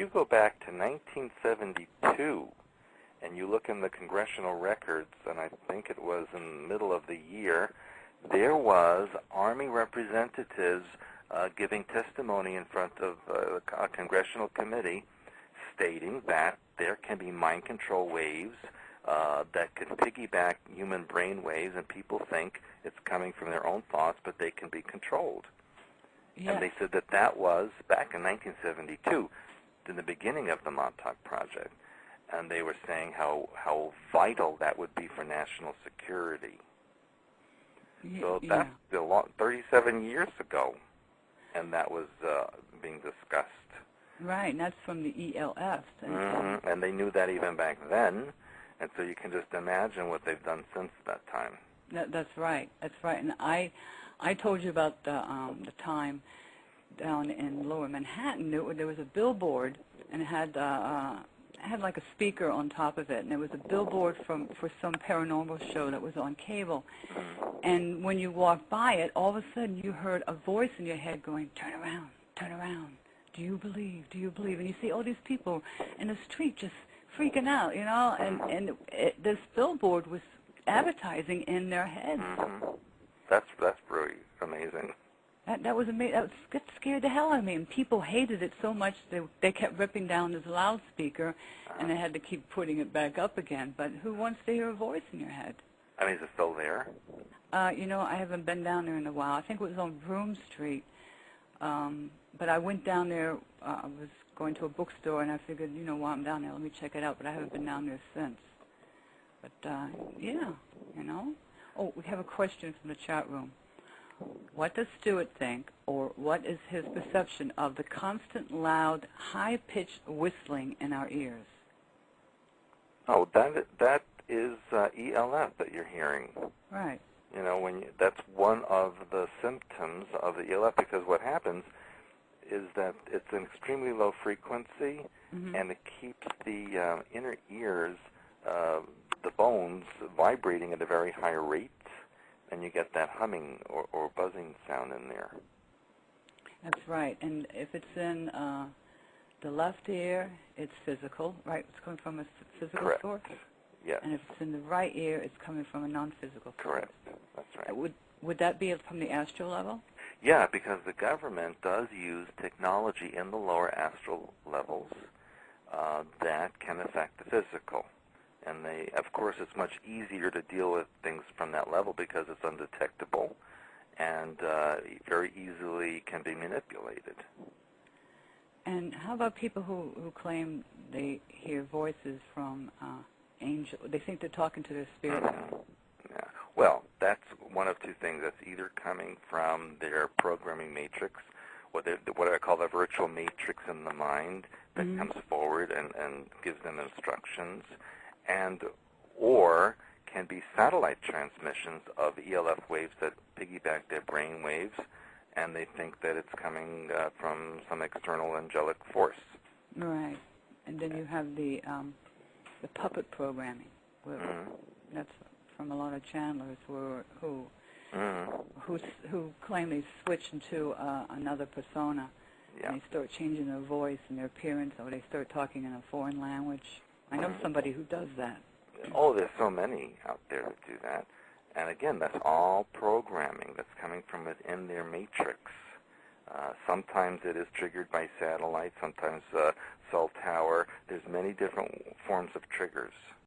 you go back to 1972 and you look in the congressional records, and I think it was in the middle of the year, there was Army representatives giving testimony in front of a congressional committee stating that there can be mind control waves that can piggyback human brain waves, and people think it's coming from their own thoughts, but they can be controlled. Yes. And they said that that was back in 1972, in the beginning of the Montauk Project, and they were saying how vital that would be for national security. So that's 37 years ago, and that was being discussed. Right, and that's from the ELF. And they knew that even back then, and so you can just imagine what they've done since that time. That's right. That's right. And I told you about the time down in Lower Manhattan. There was a billboard, and it had like a speaker on top of it, and there was a billboard for some paranormal show that was on cable. And when you walked by it, all of a sudden you heard a voice in your head going, "Turn around, turn around. Do you believe? Do you believe?" And you see all these people in the street just freaking out, you know, and this billboard was advertising in their heads. That's really amazing. That was amazing. That scared the hell out of me. And people hated it so much they kept ripping down this loudspeaker, and they had to keep putting it back up again. But who wants to hear a voice in your head? I mean, is it still there? You know, I haven't been down there in a while. I think it was on Broome Street. But I went down there. I was going to a bookstore, and I figured, you know, while I'm down there, let me check it out. But I haven't been down there since. But, yeah, you know. Oh, we have a question from the chat room. What does Stuart think, or what is his perception of the constant, loud, high-pitched whistling in our ears? Oh, that is ELF that you're hearing. Right. You know, that's one of the symptoms of the ELF, because what happens is that it's an extremely low frequency, and it keeps the inner ears, the bones, vibrating at a very high rate, and you get that humming or buzzing sound in there. That's right. And if it's in the left ear, it's physical, right? It's coming from a physical source. Yes. And if it's in the right ear, it's coming from a non-physical source. Correct. That's right. Would that be from the astral level? Yeah, because the government does use technology in the lower astral levels that can affect the physical. And of course, it's much easier to deal with things from that level because it's undetectable and very easily can be manipulated. And how about people who claim they hear voices from angels? They think they're talking to their spirit. Yeah. Well, that's one of two things. That's either coming from their programming matrix, what I call the virtual matrix in the mind that comes forward and gives them instructions, or can be satellite transmissions of ELF waves that piggyback their brain waves, and they think that it's coming from some external angelic force. Right. And then you have the puppet programming. That's from a lot of channelers who claim they switch into another persona. Yeah. And they start changing their voice and their appearance, or they start talking in a foreign language. I know somebody who does that. Oh, there's so many out there that do that. And again, that's all programming that's coming from within their matrix. Sometimes it is triggered by satellite, sometimes cell tower. There's many different forms of triggers.